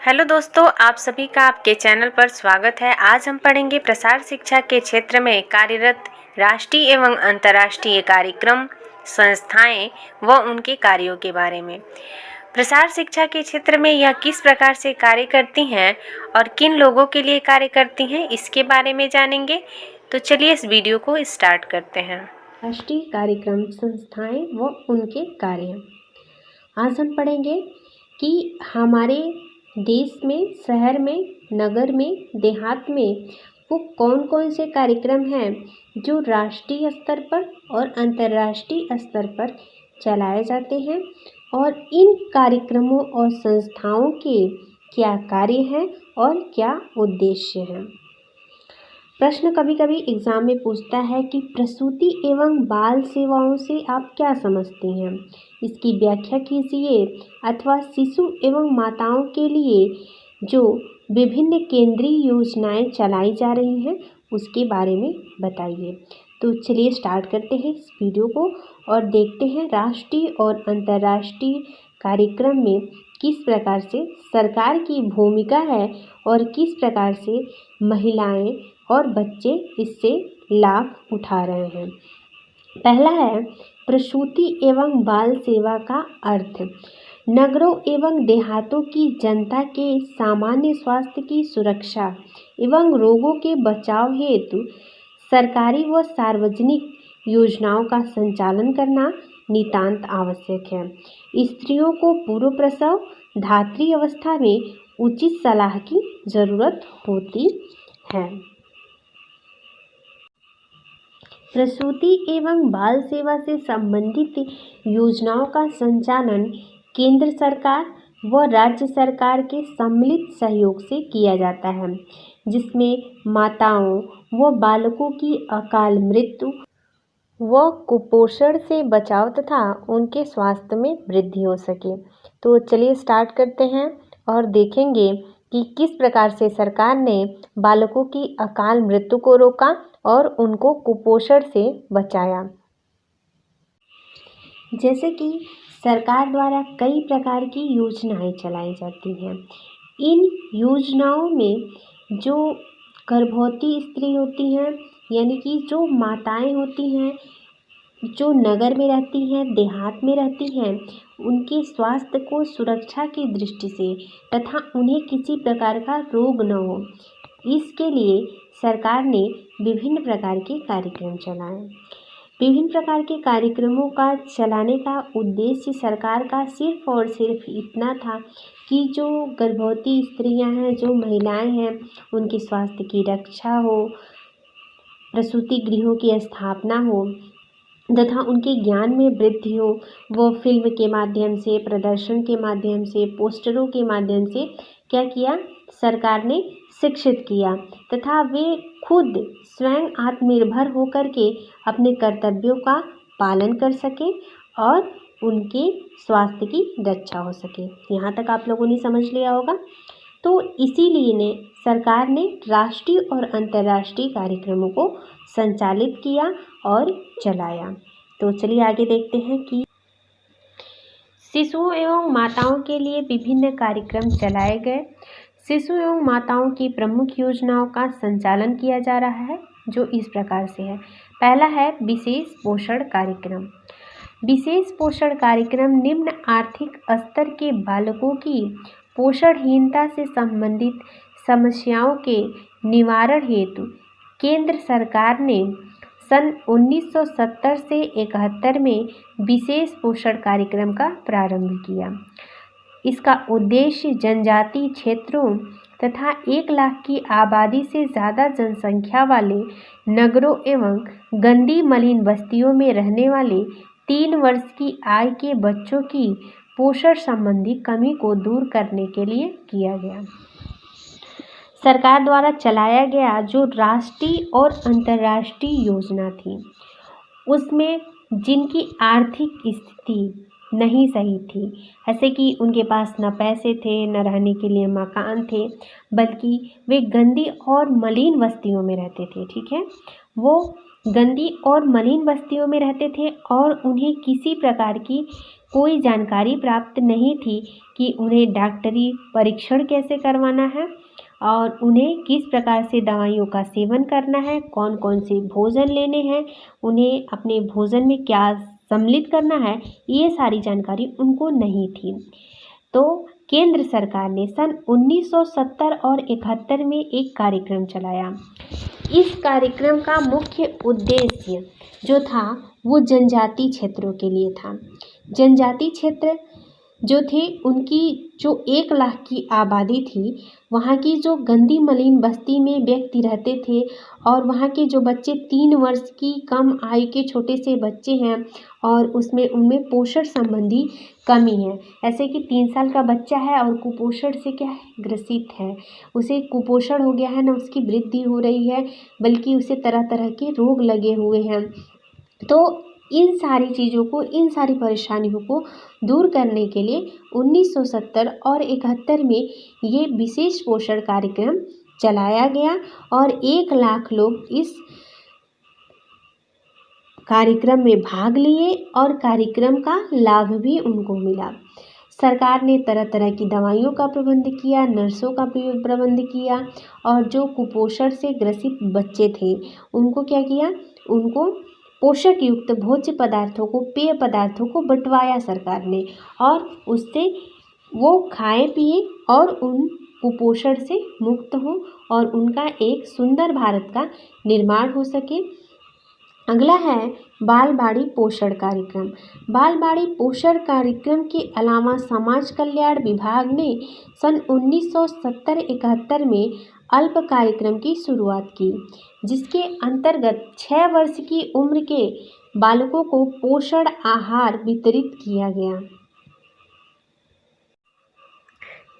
Hello दोस्तों, आप सभी का आपके चैनल पर स्वागत है। आज हम पढ़ेंगे प्रसार शिक्षा के क्षेत्र में कार्यरत राष्ट्रीय एवं अंतर्राष्ट्रीय कार्यक्रम, संस्थाएं व उनके कार्यों के बारे में। प्रसार शिक्षा के क्षेत्र में यह किस प्रकार से कार्य करती हैं और किन लोगों के लिए कार्य करती हैं, इसके बारे में जानेंगे। तो चलिए इस वीडियो को स्टार्ट करते हैं। राष्ट्रीय कार्यक्रम, संस्थाएं व उनके कार्य। आज हम पढ़ेंगे कि हमारे देश में, शहर में, नगर में, देहात में वो कौन कौन से कार्यक्रम हैं जो राष्ट्रीय स्तर पर और अंतर्राष्ट्रीय स्तर पर चलाए जाते हैं और इन कार्यक्रमों और संस्थाओं के क्या कार्य हैं और क्या उद्देश्य हैं। प्रश्न कभी कभी एग्जाम में पूछता है कि प्रसूति एवं बाल सेवाओं से आप क्या समझते हैं, इसकी व्याख्या कीजिए, अथवा शिशु एवं माताओं के लिए जो विभिन्न केंद्रीय योजनाएं चलाई जा रही हैं उसके बारे में बताइए। तो चलिए स्टार्ट करते हैं इस वीडियो को और देखते हैं राष्ट्रीय और अंतर्राष्ट्रीय कार्यक्रम में किस प्रकार से सरकार की भूमिका है और किस प्रकार से महिलाएं और बच्चे इससे लाभ उठा रहे हैं। पहला है प्रसूति एवं बाल सेवा का अर्थ। नगरों एवं देहातों की जनता के सामान्य स्वास्थ्य की सुरक्षा एवं रोगों के बचाव हेतु सरकारी व सार्वजनिक योजनाओं का संचालन करना नितांत आवश्यक है। स्त्रियों को पूर्व प्रसव धात्री अवस्था में उचित सलाह की जरूरत होती है। प्रसूति एवं बाल सेवा से संबंधित योजनाओं का संचालन केंद्र सरकार व राज्य सरकार के सम्मिलित सहयोग से किया जाता है, जिसमें माताओं व बालकों की अकाल मृत्यु व कुपोषण से बचाव तथा उनके स्वास्थ्य में वृद्धि हो सके। तो चलिए स्टार्ट करते हैं और देखेंगे कि किस प्रकार से सरकार ने बालकों की अकाल मृत्यु को रोका और उनको कुपोषण से बचाया। जैसे कि सरकार द्वारा कई प्रकार की योजनाएं चलाई जाती हैं। इन योजनाओं में जो गर्भवती स्त्री होती हैं, यानी कि जो माताएं होती हैं, जो नगर में रहती हैं, देहात में रहती हैं, उनके स्वास्थ्य को सुरक्षा की दृष्टि से तथा उन्हें किसी प्रकार का रोग न हो, इसके लिए सरकार ने विभिन्न प्रकार के कार्यक्रम चलाए। विभिन्न प्रकार के कार्यक्रमों का चलाने का उद्देश्य सरकार का सिर्फ और सिर्फ इतना था कि जो गर्भवती स्त्रियां हैं, जो महिलाएं हैं, उनके स्वास्थ्य की रक्षा हो, प्रसूति गृहों की स्थापना हो तथा उनके ज्ञान में वृद्धि हो। वो फिल्म के माध्यम से, प्रदर्शन के माध्यम से, पोस्टरों के माध्यम से क्या किया, सरकार ने शिक्षित किया तथा वे खुद स्वयं आत्मनिर्भर होकर के अपने कर्तव्यों का पालन कर सके और उनके स्वास्थ्य की रक्षा हो सके। यहाँ तक आप लोगों ने समझ लिया होगा। तो इसीलिए ने सरकार ने राष्ट्रीय और अंतर्राष्ट्रीय कार्यक्रमों को संचालित किया और चलाया। तो चलिए आगे देखते हैं कि शिशुओं एवं माताओं के लिए विभिन्न कार्यक्रम चलाए गए। शिशु एवं माताओं की प्रमुख योजनाओं का संचालन किया जा रहा है, जो इस प्रकार से है। पहला है विशेष पोषण कार्यक्रम। विशेष पोषण कार्यक्रम निम्न आर्थिक स्तर के बालकों की पोषणहीनता से संबंधित समस्याओं के निवारण हेतु केंद्र सरकार ने सन 1970 से 71 में विशेष पोषण कार्यक्रम का प्रारंभ किया। इसका उद्देश्य जनजातीय क्षेत्रों तथा 1 लाख की आबादी से ज़्यादा जनसंख्या वाले नगरों एवं गंदी मलिन बस्तियों में रहने वाले 3 वर्ष की आयु के बच्चों की पोषण संबंधी कमी को दूर करने के लिए किया गया। सरकार द्वारा चलाया गया जो राष्ट्रीय और अंतर्राष्ट्रीय योजना थी, उसमें जिनकी आर्थिक स्थिति नहीं सही थी, ऐसे कि उनके पास न पैसे थे, न रहने के लिए मकान थे, बल्कि वे गंदी और मलिन बस्तियों में रहते थे। ठीक है, वो गंदी और मलिन बस्तियों में रहते थे और उन्हें किसी प्रकार की कोई जानकारी प्राप्त नहीं थी कि उन्हें डॉक्टरी परीक्षण कैसे करवाना है और उन्हें किस प्रकार से दवाइयों का सेवन करना है, कौन कौन से भोजन लेने हैं, उन्हें अपने भोजन में क्या सम्मिलित करना है, ये सारी जानकारी उनको नहीं थी। तो केंद्र सरकार ने सन 1970 और 71 में एक कार्यक्रम चलाया। इस कार्यक्रम का मुख्य उद्देश्य जो था वो जनजाति क्षेत्रों के लिए था। जनजाति क्षेत्र जो थे उनकी जो 1 लाख की आबादी थी, वहाँ की जो गंदी मलिन बस्ती में व्यक्ति रहते थे और वहाँ के जो बच्चे 3 वर्ष की कम आयु के छोटे से बच्चे हैं और उनमें पोषण संबंधी कमी है। ऐसे कि 3 साल का बच्चा है और कुपोषण से क्या है, ग्रसित है, उसे कुपोषण हो गया है, ना उसकी वृद्धि हो रही है बल्कि उसे तरह तरह के रोग लगे हुए हैं। तो इन सारी चीज़ों को, इन सारी परेशानियों को दूर करने के लिए 1970 और 71 में ये विशेष पोषण कार्यक्रम चलाया गया और 1 लाख लोग इस कार्यक्रम में भाग लिए और कार्यक्रम का लाभ भी उनको मिला। सरकार ने तरह तरह की दवाइयों का प्रबंध किया, नर्सों का प्रबंध किया और जो कुपोषण से ग्रसित बच्चे थे उनको क्या किया, उनको पोषक युक्त भोज्य पदार्थों को, पेय पदार्थों को बंटवाया सरकार ने और उससे वो खाए पिए और उन कुपोषण से मुक्त हो और उनका एक सुंदर भारत का निर्माण हो सके। अगला है बालवाड़ी पोषण कार्यक्रम। बालवाड़ी पोषण कार्यक्रम के अलावा समाज कल्याण विभाग ने सन 1970-71 में अल्प कार्यक्रम की शुरुआत की, जिसके अंतर्गत 6 वर्ष की उम्र के बालकों को पोषण आहार वितरित किया गया।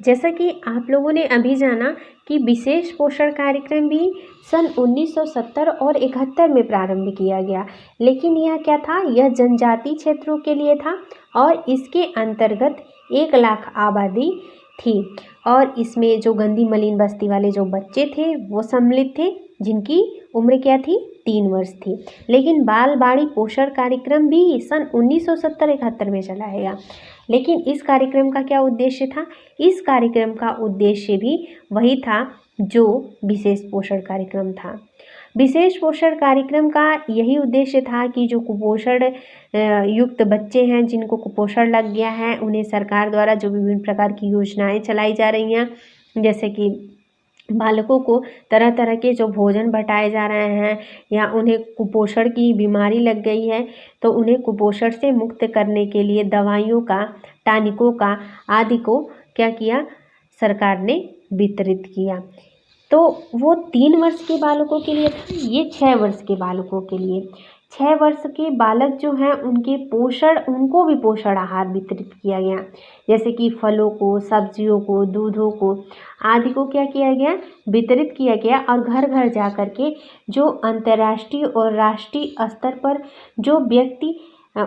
जैसा कि आप लोगों ने अभी जाना कि विशेष पोषण कार्यक्रम भी सन 1970 और 71 में प्रारंभ किया गया, लेकिन यह क्या था, यह जनजाति क्षेत्रों के लिए था और इसके अंतर्गत 1 लाख आबादी थी और इसमें जो गंदी मलिन बस्ती वाले जो बच्चे थे वो सम्मिलित थे, जिनकी उम्र क्या थी, 3 वर्ष थी। लेकिन बालवाड़ी पोषण कार्यक्रम भी सन 1970-71 में चलाया गया, लेकिन इस कार्यक्रम का क्या उद्देश्य था, इस कार्यक्रम का उद्देश्य भी वही था जो विशेष पोषण कार्यक्रम था। विशेष पोषण कार्यक्रम का यही उद्देश्य था कि जो कुपोषण युक्त बच्चे हैं, जिनको कुपोषण लग गया है, उन्हें सरकार द्वारा जो विभिन्न प्रकार की योजनाएं चलाई जा रही हैं, जैसे कि बालकों को तरह तरह के जो भोजन बटाए जा रहे हैं या उन्हें कुपोषण की बीमारी लग गई है तो उन्हें कुपोषण से मुक्त करने के लिए दवाइयों का, टॉनिकों का आदि को क्या किया, सरकार ने वितरित किया। तो वो 3 वर्ष के बालकों के लिए था, ये 6 वर्ष के बालकों के लिए। 6 वर्ष के बालक जो हैं उनको भी पोषण आहार वितरित किया गया, जैसे कि फलों को, सब्जियों को, दूधों को आदि को क्या किया गया, वितरित किया गया और घर घर जा कर के जो अंतर्राष्ट्रीय और राष्ट्रीय स्तर पर जो व्यक्ति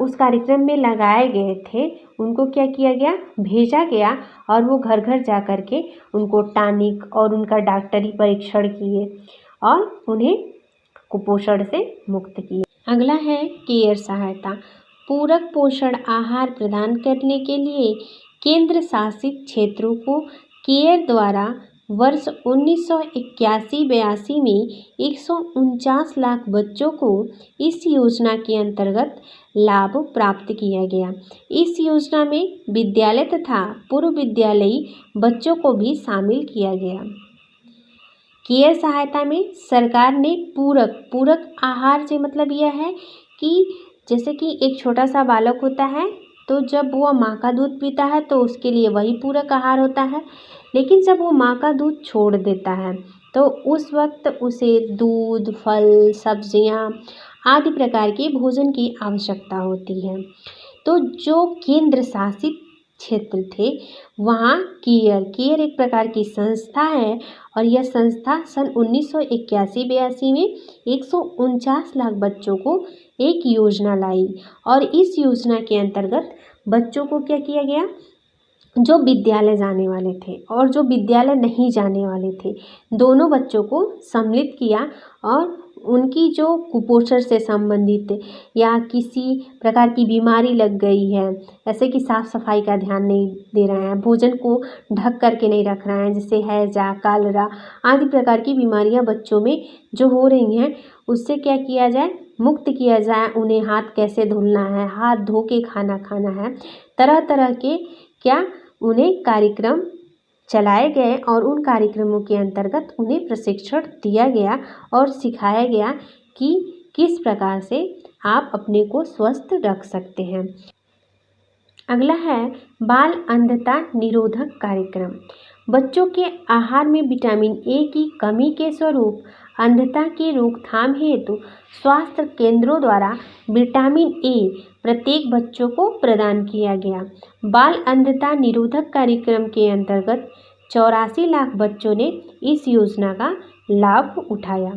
उस कार्यक्रम में लगाए गए थे उनको क्या किया गया, भेजा गया और वो घर घर जा कर के उनको टॉनिक और उनका डॉक्टरी परीक्षण किए और उन्हें कुपोषण से मुक्त किए। अगला है केयर सहायता। पूरक पोषण आहार प्रदान करने के लिए केंद्र शासित क्षेत्रों को केयर द्वारा वर्ष 1981-82 में 149 लाख बच्चों को इस योजना के अंतर्गत लाभ प्राप्त किया गया। इस योजना में विद्यालय तथा पूर्व विद्यालयी बच्चों को भी शामिल किया गया। केयर सहायता में सरकार ने पूरक आहार से मतलब यह है कि जैसे कि एक छोटा सा बालक होता है तो जब वह माँ का दूध पीता है तो उसके लिए वही पूरक आहार होता है, लेकिन जब वो माँ का दूध छोड़ देता है तो उस वक्त उसे दूध, फल, सब्जियाँ आदि प्रकार के भोजन की आवश्यकता होती है। तो जो केंद्र शासित क्षेत्र थे वहाँ केयर एक प्रकार की संस्था है और यह संस्था सन 1981-82 में 149 लाख बच्चों को एक योजना लाई और इस योजना के अंतर्गत बच्चों को क्या किया गया, जो विद्यालय जाने वाले थे और जो विद्यालय नहीं जाने वाले थे, दोनों बच्चों को सम्मिलित किया और उनकी जो कुपोषण से संबंधित या किसी प्रकार की बीमारी लग गई है, जैसे कि साफ़ सफाई का ध्यान नहीं दे रहे हैं, भोजन को ढक करके नहीं रख रहे हैं, जैसे हैजा, कालरा आदि प्रकार की बीमारियां बच्चों में जो हो रही हैं, उससे क्या किया जाए, मुक्त किया जाए। उन्हें हाथ कैसे धुलना है, हाथ धो के खाना खाना है, तरह तरह के क्या उन्हें कार्यक्रम चलाए गए और उन कार्यक्रमों के अंतर्गत उन्हें प्रशिक्षण दिया गया और सिखाया गया कि किस प्रकार से आप अपने को स्वस्थ रख सकते हैं। अगला है बाल अंधता निरोधक कार्यक्रम। बच्चों के आहार में विटामिन ए की कमी के स्वरूप अंधता की रोकथाम हेतु स्वास्थ्य केंद्रों द्वारा विटामिन ए प्रत्येक बच्चों को प्रदान किया गया। बाल अंधता निरोधक कार्यक्रम के अंतर्गत 84 लाख बच्चों ने इस योजना का लाभ उठाया।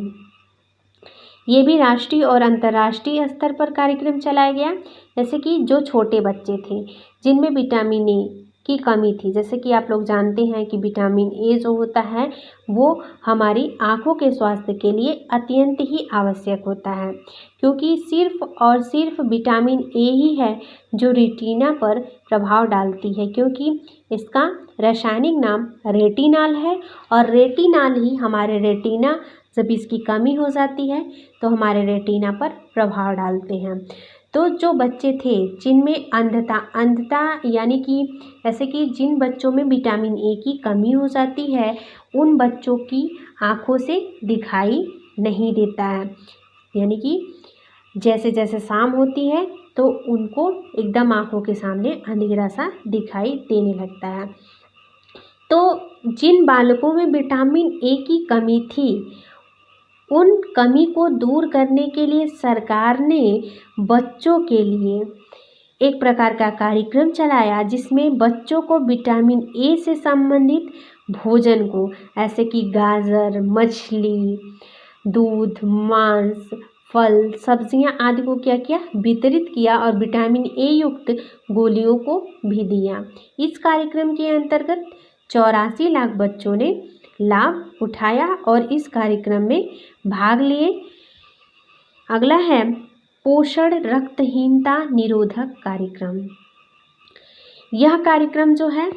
ये भी राष्ट्रीय और अंतर्राष्ट्रीय स्तर पर कार्यक्रम चलाया गया। जैसे कि जो छोटे बच्चे थे जिनमें विटामिन ए की कमी थी, जैसे कि आप लोग जानते हैं कि विटामिन ए जो होता है वो हमारी आँखों के स्वास्थ्य के लिए अत्यंत ही आवश्यक होता है, क्योंकि सिर्फ और सिर्फ विटामिन ए ही है जो रेटिना पर प्रभाव डालती है, क्योंकि इसका रासायनिक नाम रेटिनाल है और रेटिनाल ही हमारे रेटिना, जब इसकी कमी हो जाती है तो हमारे रेटिना पर प्रभाव डालते हैं। तो जो बच्चे थे जिनमें अंधता यानी कि जैसे कि जिन बच्चों में विटामिन ए की कमी हो जाती है, उन बच्चों की आँखों से दिखाई नहीं देता है, यानी कि जैसे जैसे शाम होती है तो उनको एकदम आँखों के सामने अंधेरा सा दिखाई देने लगता है। तो जिन बालकों में विटामिन ए की कमी थी, उन कमी को दूर करने के लिए सरकार ने बच्चों के लिए एक प्रकार का कार्यक्रम चलाया, जिसमें बच्चों को विटामिन ए से संबंधित भोजन को, ऐसे कि गाजर, मछली, दूध, मांस, फल, सब्जियां आदि को क्या किया, वितरित किया और विटामिन ए युक्त गोलियों को भी दिया। इस कार्यक्रम के अंतर्गत 84 लाख बच्चों ने लाभ उठाया और इस कार्यक्रम में भाग लिए। अगला है पोषण रक्तहीनता निरोधक कार्यक्रम। यह कार्यक्रम जो है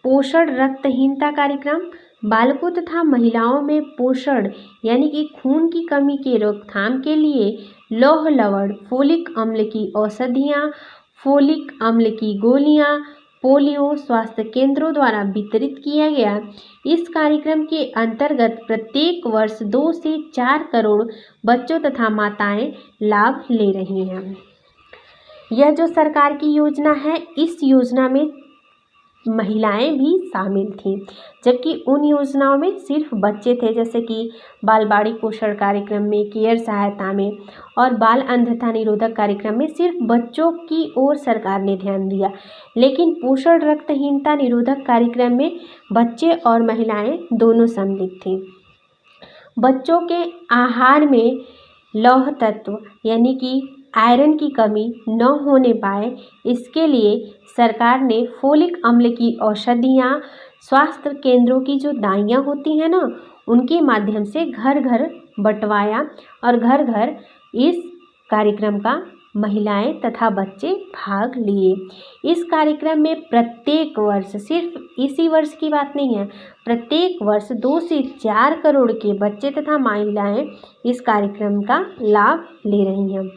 पोषण रक्तहीनता कार्यक्रम बालकों तथा महिलाओं में पोषण यानी कि खून की कमी के रोकथाम के लिए लौह लवण, फोलिक अम्ल की औषधियाँ, फोलिक अम्ल की गोलियाँ, पोलियो स्वास्थ्य केंद्रों द्वारा वितरित किया गया। इस कार्यक्रम के अंतर्गत प्रत्येक वर्ष 2 से 4 करोड़ बच्चों तथा माताएं लाभ ले रही हैं। यह जो सरकार की योजना है, इस योजना में महिलाएं भी शामिल थीं, जबकि उन योजनाओं में सिर्फ बच्चे थे, जैसे कि बाल बाड़ी पोषण कार्यक्रम में, केयर सहायता में और बाल अंधता निरोधक कार्यक्रम में सिर्फ बच्चों की ओर सरकार ने ध्यान दिया। लेकिन पोषण रक्तहीनता निरोधक कार्यक्रम में बच्चे और महिलाएं दोनों सम्मिलित थीं। बच्चों के आहार में लौह तत्व यानी कि आयरन की कमी न होने पाए, इसके लिए सरकार ने फोलिक अम्ल की औषधियाँ स्वास्थ्य केंद्रों की जो दाइयाँ होती हैं ना, उनके माध्यम से घर घर बंटवाया और घर घर इस कार्यक्रम का महिलाएं तथा बच्चे भाग लिए। इस कार्यक्रम में प्रत्येक वर्ष, सिर्फ इसी वर्ष की बात नहीं है, प्रत्येक वर्ष 2 से 4 करोड़ के बच्चे तथा महिलाएं इस कार्यक्रम का लाभ ले रही हैं।